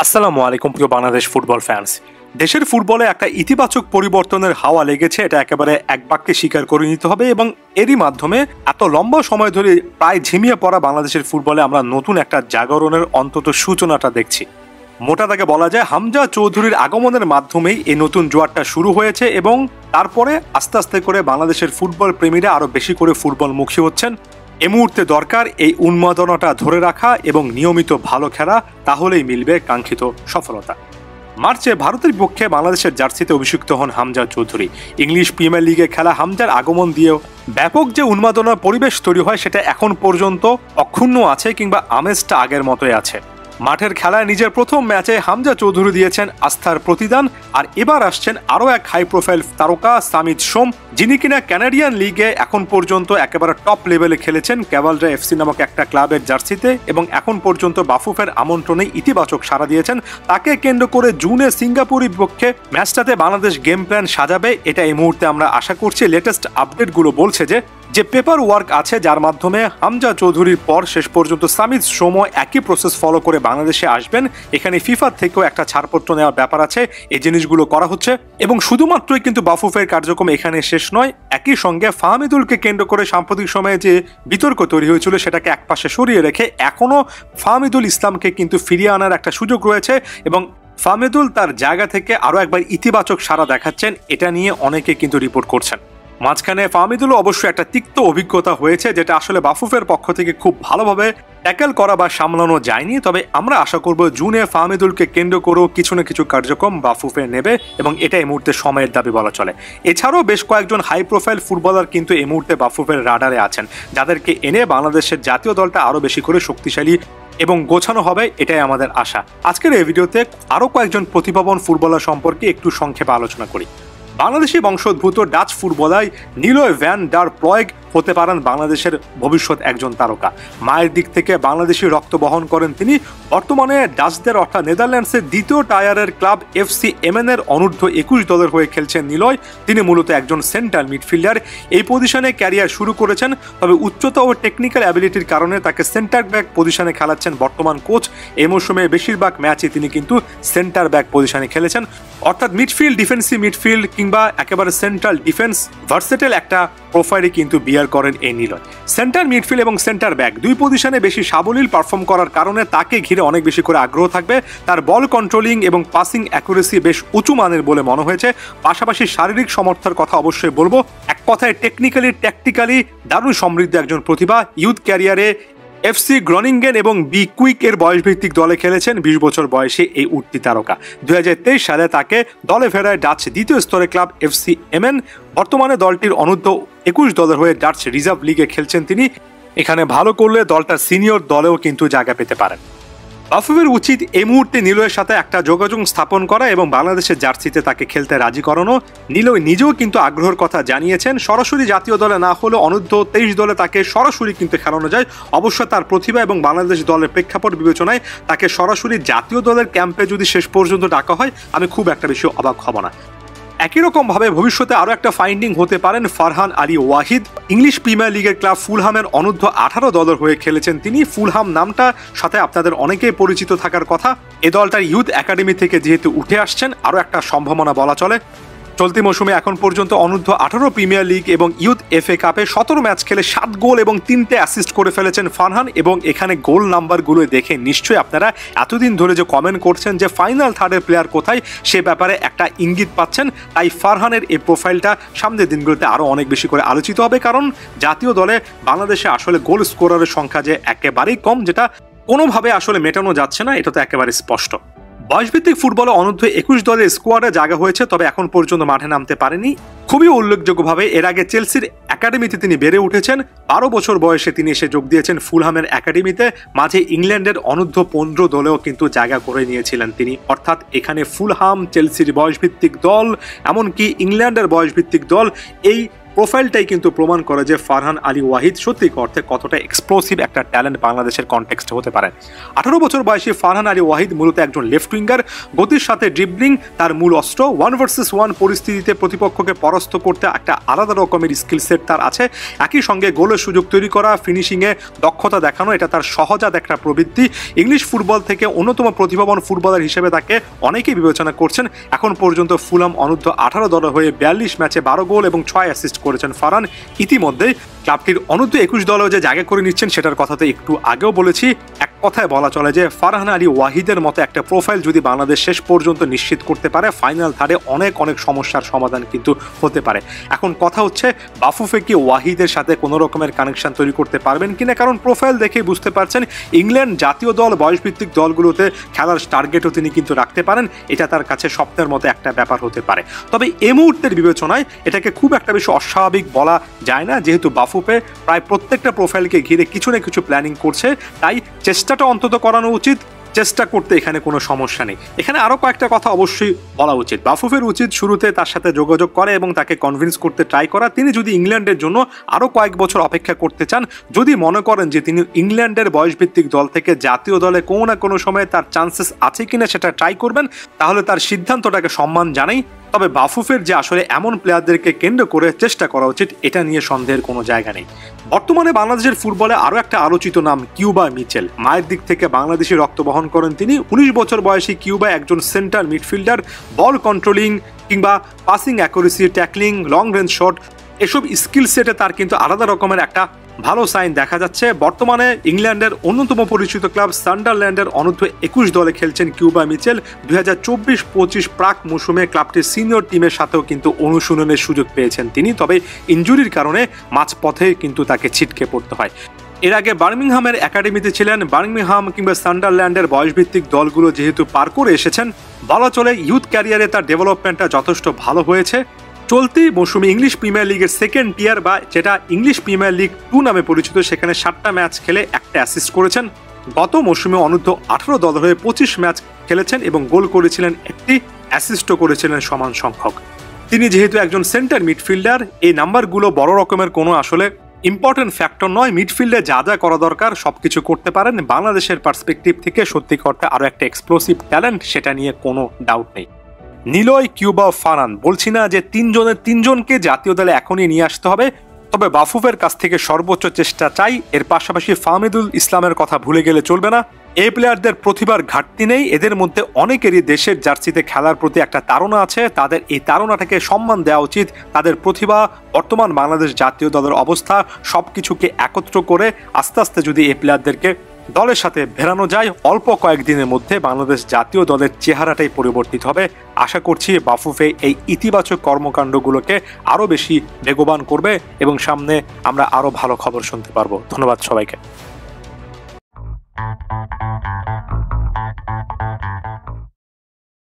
আসসালামু আলাইকুম প্রিয় বাংলাদেশ ফুটবল ফ্যান্স। দেশের ফুটবলে একটা ইতিবাচক পরিবর্তনের হাওয়া লেগেছে, এটা একেবারে এক বাক্যে স্বীকার করে নিতে হবে। এবং এরই মাধ্যমে এত লম্বা সময় ধরে প্রায় ঝিমিয়ে পড়া বাংলাদেশের ফুটবলে আমরা নতুন একটা জাগরণের অন্তত সূচনাটা দেখছি। মোটা দাগে বলা যায় হামজা চৌধুরীর আগমনের মাধ্যমেই এই নতুন জোয়ারটা শুরু হয়েছে এবং তারপরে আস্তে আস্তে করে বাংলাদেশের ফুটবল প্রেমীরা আরো বেশি করে ফুটবলমুখী হচ্ছেন। এ মুহূর্তে দরকার এই উন্মাদনাটা ধরে রাখা এবং নিয়মিত ভালো খেলা, তাহলেই মিলবে কাঙ্ক্ষিত সফলতা। মার্চে ভারতের বিপক্ষে বাংলাদেশের জার্সিতে অভিষিক্ত হন হামজা চৌধুরী। ইংলিশ প্রিমিয়ার লিগে খেলা হামজার আগমন দিয়েও ব্যাপক যে উন্মাদনার পরিবেশ তৈরি হয় সেটা এখন পর্যন্ত অক্ষুণ্ণ আছে, কিংবা আমেজটা আগের মতোই আছে। মাঠের খেলায় নিজের প্রথম ম্যাচে হামজা চৌধুরী দিয়েছেন আস্থার প্রতিদান। আর এবার আসছেন আরও এক হাই প্রোফাইল তারকা সামিদ সোম, যিনি কিনা ক্যানাডিয়ান লিগে এখন পর্যন্ত একেবারে টপ লেভেলে খেলেছেন ক্যাভালরা এফসি নামক একটা ক্লাবের জার্সিতে, এবং এখন পর্যন্ত বাফুফের আমন্ত্রণে ইতিবাচক সাড়া দিয়েছেন। তাকে কেন্দ্র করে জুনে সিঙ্গাপুরের বিপক্ষে ম্যাচটাতে বাংলাদেশ গেম প্ল্যান সাজাবে, এটা এই মুহূর্তে আমরা আশা করছি। লেটেস্ট আপডেটগুলো বলছে যে পেপার ওয়ার্ক আছে, যার মাধ্যমে হামজা চৌধুরীর পর শেষ পর্যন্ত সামিদ সোমও একই প্রসেস ফলো করে বাংলাদেশে আসবেন। এখানে ফিফা থেকেও একটা ছাড়পত্র নেওয়ার ব্যাপার আছে, এই জিনিসগুলো করা হচ্ছে। এবং শুধুমাত্রই কিন্তু বাফুফের কার্যক্রম এখানে শেষ নয়, একই সঙ্গে ফাহমিদুলকে কেন্দ্র করে সাম্প্রতিক সময়ে যে বিতর্ক তৈরি হয়েছিল সেটাকে একপাশে সরিয়ে রেখে এখনও ফাহমিদুল ইসলামকে কিন্তু ফিরিয়ে আনার একটা সুযোগ রয়েছে। এবং ফাহমিদুল তার জায়গা থেকে আরও একবার ইতিবাচক সাড়া দেখাচ্ছেন, এটা নিয়ে অনেকে কিন্তু রিপোর্ট করছেন। মাঝখানে ফাহমিদুলও অবশ্যই একটা তিক্ত অভিজ্ঞতা হয়েছে, যেটা আসলে বাফুফের পক্ষ থেকে খুব ভালোভাবে ট্যাকেল করা বা সামলানো যায়নি। তবে আমরা আশা করব জুনে ফাহমিদুলকে কেন্দ্র করেও কিছু না কিছু কার্যক্রম বাফুফে নেবে, এবং এটা এই মুহূর্তে সময়ের দাবি বলা চলে। এছাড়াও বেশ কয়েকজন হাই প্রোফাইল ফুটবলার কিন্তু এই মুহূর্তে বাফুফের রাডারে আছেন, যাদেরকে এনে বাংলাদেশের জাতীয় দলটা আরও বেশি করে শক্তিশালী এবং গোছানো হবে, এটাই আমাদের আশা। আজকের এই ভিডিওতে আরও কয়েকজন প্রতিভাবান ফুটবলার সম্পর্কে একটু সংক্ষেপে আলোচনা করি। বাংলাদেশি বংশোদ্ভূত Dutch footballer Niloy van der Ploeg হতে পারেন বাংলাদেশের ভবিষ্যৎ একজন তারকা। মায়ের দিক থেকে বাংলাদেশি রক্ত বহন করেন তিনি। বর্তমানে ডাচদের অর্থাৎ নেদারল্যান্ডসের দ্বিতীয় টায়ারের ক্লাব এফসি এমএনের অনূর্ধ্ব 21 দলের হয়ে খেলছেন নিলয়। তিনি মূলত একজন সেন্ট্রাল মিডফিল্ডার। এই পজিশনে ক্যারিয়ার শুরু করেছেন, তবে উচ্চতা ও টেকনিক্যাল অ্যাবিলিটির কারণে তাকে সেন্টার ব্যাক পজিশনে খেলাচ্ছেন বর্তমান কোচ। এই মৌসুমে বেশিরভাগ ম্যাচে তিনি কিন্তু সেন্টার ব্যাক পজিশনে খেলেছেন, অর্থাৎ মিডফিল্ড, ডিফেন্সিভ মিডফিল্ড কিংবা একেবারে সেন্ট্রাল ডিফেন্স, ভার্সেটাইল একটা প্রোফাইলে কিন্তু বিয়ার করেন এই নিলয়। সেন্টার মিডফিল্ড এবং সেন্টার ব্যাক দুই পজিশনে বেশি সাবলীল পারফর্ম করার কারণে তাকে ঘিরে অনেক বেশি করে আগ্রহ থাকবে। তার বল কন্ট্রোলিং এবং পাসিং অ্যাকুরেসি বেশ উঁচু মানের বলে মনে হয়েছে। পাশাপাশি শারীরিক সমর্থের কথা অবশ্যই বলবো। এক কথায় টেকনিক্যালি ট্যাকটিক্যালি দারুণ সমৃদ্ধ একজন প্রতিভা। ইউথ ক্যারিয়ারে এফসি গ্রনিঙ্গেন এবং বি কুইক এর বয়সভিত্তিক দলে খেলেছেন। 20 বছর বয়সে এই উঠতি তারকা 2023 সালে তাকে দলে ফেরায় ডাচ দ্বিতীয় স্তরের ক্লাব এফসি এমএন। বর্তমানে দলটির অনূর্ধ্ব 21 দলের হয়ে ডাচ রিজার্ভ লিগে খেলছেন তিনি। এখানে ভালো করলে দলটা সিনিয়র দলেও কিন্তু জায়গা পেতে পারেন। বাফুফের উচিত এই মুহূর্তে নিলয়ের সাথে একটা যোগাযোগ স্থাপন করা এবং বাংলাদেশের জার্সিতে তাকে খেলতে রাজি করানো। নিলয় নিজেও কিন্তু আগ্রহের কথা জানিয়েছেন। সরাসরি জাতীয় দলে না হলেও অনূর্ধ্ব 23 দলে তাকে সরাসরি কিন্তু খেলানো যায়। অবশ্য তার প্রতিভা এবং বাংলাদেশ দলের প্রেক্ষাপট বিবেচনায় তাকে সরাসরি জাতীয় দলের ক্যাম্পে যদি শেষ পর্যন্ত ডাকা হয়, আমি খুব একটা বেশি অবাক হব না। একই রকমভাবে ভবিষ্যতে আরও একটা ফাইন্ডিং হতে পারেন ফারহান আলী ওয়াহিদ। ইংলিশ প্রিমিয়ার লিগের ক্লাব ফুলহামের অনূর্ধ্ব 18 দলের হয়ে খেলেছেন তিনি। ফুলহাম নামটা সাথে আপনাদের অনেকেই পরিচিত থাকার কথা। এ দলটার ইউথ একাডেমি থেকে যেহেতু উঠে আসছেন, আরও একটা সম্ভাবনা বলা চলে। চলতি মৌসুমে এখন পর্যন্ত অনূর্ধ্ব 18 প্রিমিয়ার লিগ এবং ইউথ এফএ কাপে 17 ম্যাচ খেলে 7 গোল এবং 3টে অ্যাসিস্ট করে ফেলেছেন ফারহান। এবং এখানে গোল নাম্বারগুলো দেখে নিশ্চয়ই আপনারা এতদিন ধরে যে কমেন্ট করছেন যে ফাইনাল থার্ডের প্লেয়ার কোথায়, সে ব্যাপারে একটা ইঙ্গিত পাচ্ছেন। তাই ফারহানের এই প্রোফাইলটা সামনের দিনগুলোতে আরও অনেক বেশি করে আলোচিত হবে, কারণ জাতীয় দলে বাংলাদেশে আসলে গোল স্কোরারের সংখ্যা যে একেবারেই কম, যেটা কোনোভাবে আসলে মেটানো যাচ্ছে না, এটা তো একেবারে স্পষ্ট। বয়সভিত্তিক ফুটবলে অনূর্ধ্ব 21 দলের স্কোয়াডে জায়গা হয়েছে, তবে এখন পর্যন্ত মাঠে নামতে পারেনি। খুবই উল্লেখযোগ্যভাবে এর আগে চেলসির একাডেমিতে তিনি বেড়ে উঠেছেন। 12 বছর বয়সে তিনি এসে যোগ দিয়েছেন ফুলহামের একাডেমিতে। মাঝে ইংল্যান্ডের অনূর্ধ্ব 15 দলেও কিন্তু জায়গা করে নিয়েছিলেন তিনি। অর্থাৎ এখানে ফুলহাম, চেলসির বয়সভিত্তিক দল, এমনকি ইংল্যান্ডের বয়সভিত্তিক দল, এই প্রোফাইলটাই কিন্তু প্রমাণ করে যে ফারহান আলী ওয়াহিদ সত্যি অর্থে কতটা এক্সপ্লোসিভ একটা ট্যালেন্ট বাংলাদেশের কনটেক্সটে হতে পারে। 18 বছর বয়সী ফারহান আলী ওয়াহিদ মূলত একজন লেফট উইঙ্গার, গতির সাথে ড্রিবলিং তার মূল অস্ত্র। 1 ভার্সেস 1 পরিস্থিতিতে প্রতিপক্ষকে পরাস্ত করতে একটা আলাদা রকমের স্কিল সেট তার আছে। একই সঙ্গে গোলের সুযোগ তৈরি করা, ফিনিশিংয়ে দক্ষতা দেখানো, এটা তার সহজাত একটা প্রবৃত্তি। ইংলিশ ফুটবল থেকে অন্যতম প্রতিভাবান ফুটবলার হিসেবে তাকে অনেকেই বিবেচনা করছেন। এখন পর্যন্ত ফুলাম অনূর্ধ্ব 18 দল হয়ে 42 ম্যাচে 12 গোল এবং 6 অ্যাসিস্ট করেছেন ফারহান। ইতিমধ্যে ক্লাবটির অনূর্ধ্ব 21 দলেও যে জায়গা করে নিচ্ছেন সেটার কথা তো একটু আগেও বলেছি। এক কথায় বলা চলে যে ফারহান আলী ওয়াহিদের মতো একটা প্রোফাইল যদি বাংলাদেশ শেষ পর্যন্ত নিশ্চিত করতে পারে, ফাইনাল থার্ডে অনেক সমস্যার সমাধান কিন্তু হতে পারে। এখন কথা হচ্ছে বাফুফে কি ওয়াহিদের সাথে কোনো রকমের কানেকশন তৈরি করতে পারবেন কিনা, কারণ প্রোফাইল দেখে বুঝতে পারছেন ইংল্যান্ড জাতীয় দল বয়সভিত্তিক দলগুলোতে খেলার টার্গেটও তিনি কিন্তু রাখতে পারেন। এটা তার কাছে স্বপ্নের মতো একটা ব্যাপার হতে পারে। তবে এই মুহূর্তের বিবেচনায় এটাকে খুব একটা বেশি অস্বাভাবিক বলা যায় না, যেহেতু বাফুফে প্রায় প্রত্যেকটা প্রোফাইলকে ঘিরে কিছু না কিছু প্ল্যানিং করছে, তাই চেষ্টাটা অন্তত করানো উচিত। চেষ্টা করতে এখানে কোনো সমস্যা নেই। এখানে আরও কয়েকটা কথা অবশ্যই বলা উচিত। বাফুফের উচিত শুরুতে তার সাথে যোগাযোগ করে এবং তাকে কনভিন্স করতে ট্রাই করা। তিনি যদি ইংল্যান্ডের জন্য আরও কয়েক বছর অপেক্ষা করতে চান, যদি মনে করেন যে তিনি ইংল্যান্ডের বয়সভিত্তিক দল থেকে জাতীয় দলে কোনো না কোনো সময়ে তার চান্সেস আছে কিনা সেটা ট্রাই করবেন, তাহলে তার সিদ্ধান্তটাকে সম্মান জানাই। তবে বাফুফের যে আসলে এমন প্লেয়ারদেরকে কেন্দ্র করে চেষ্টা করা উচিত, এটা নিয়ে সন্দেহের কোনো জায়গা নেই। বর্তমানে বাংলাদেশের ফুটবলে আরও একটা আলোচিত নাম কিউবা মিচেল। মায়ের দিক থেকে বাংলাদেশি রক্ত বহন করেন তিনি। 19 বছর বয়সী কিউবা একজন সেন্টার মিডফিল্ডার। বল কন্ট্রোলিং কিংবা passing accuracy, tackling, long range shot, এসব স্কিল সেটে তার কিন্তু আলাদা রকমের একটা ভালো সাইন দেখা যাচ্ছে। বর্তমানে ইংল্যান্ডের অন্যতম পরিচিত ক্লাব সান্ডারল্যান্ডের অনূর্ধ্ব 21 দলে খেলছেন কিউবা মিচেল। 2024-25 প্রাক মৌসুমে ক্লাবটির সিনিয়র টিমের সাথেও কিন্তু অনুশীলনের সুযোগ পেয়েছেন তিনি, তবে ইনজুরির কারণে মাঝপথে কিন্তু তাকে ছিটকে পড়তে হয়। এর আগে বার্মিংহামের একাডেমিতে ছিলেন। বার্মিংহাম কিংবা সান্ডারল্যান্ডের বয়সভিত্তিক দলগুলো যেহেতু পার করে এসেছেন, বলা চলে ইউথ ক্যারিয়ারে তার ডেভেলপমেন্টটা যথেষ্ট ভালো হয়েছে। চলতি মৌসুমে ইংলিশ প্রিমিয়ার লিগের সেকেন্ড টিয়ার বা যেটা ইংলিশ প্রিমিয়ার লিগ 2 নামে পরিচিত, সেখানে 7টা ম্যাচ খেলে 1টা অ্যাসিস্ট করেছেন। গত মৌসুমে অনূর্ধ্ব 18 দল হয়ে 25 ম্যাচ খেলেছেন এবং গোল করেছিলেন 1টি, অ্যাসিস্টও করেছিলেন সমান সংখ্যক। তিনি যেহেতু একজন সেন্টার মিডফিল্ডার, এই নাম্বারগুলো বড় রকমের কোনো আসলে ইম্পর্টেন্ট ফ্যাক্টর নয়। মিডফিল্ডে যা যা করা দরকার সবকিছু করতে পারেন। বাংলাদেশের পার্সপেক্টিভ থেকে সত্যি করতে আরও একটা এক্সপ্লোসিভ ট্যালেন্ট, সেটা নিয়ে কোনো ডাউট নেই। নিলয়, কিউবা, ফারহান, বলছি না যে 3জনকে জাতীয় দলে এখনই নিয়ে আসতে হবে, তবে বাফুফের কাছ থেকে সর্বোচ্চ চেষ্টা চাই। এর পাশাপাশি ফাহমিদুল ইসলামের কথা ভুলে গেলে চলবে না। এই প্লেয়ারদের প্রতিভার ঘাটতি নেই, এদের মধ্যে অনেকেরই দেশের জার্সিতে খেলার প্রতি একটা তাড়না আছে। তাদের এই তাড়নাটাকে সম্মান দেওয়া উচিত। তাদের প্রতিভা, বর্তমান বাংলাদেশ জাতীয় দলের অবস্থা, সবকিছুকে একত্র করে আস্তে আস্তে যদি এই প্লেয়ারদেরকে দলের সাথে ভেড়ানো যায়, অল্প কয়েকদিনের মধ্যে বাংলাদেশ জাতীয় দলের চেহারাটাই পরিবর্তিত হবে। আশা করছি বাফুফে এই ইতিবাচক কর্মকাণ্ডগুলোকে আরও বেশি বেগবান করবে এবং সামনে আমরা আরও ভালো খবর শুনতে পারবো। ধন্যবাদ সবাইকে।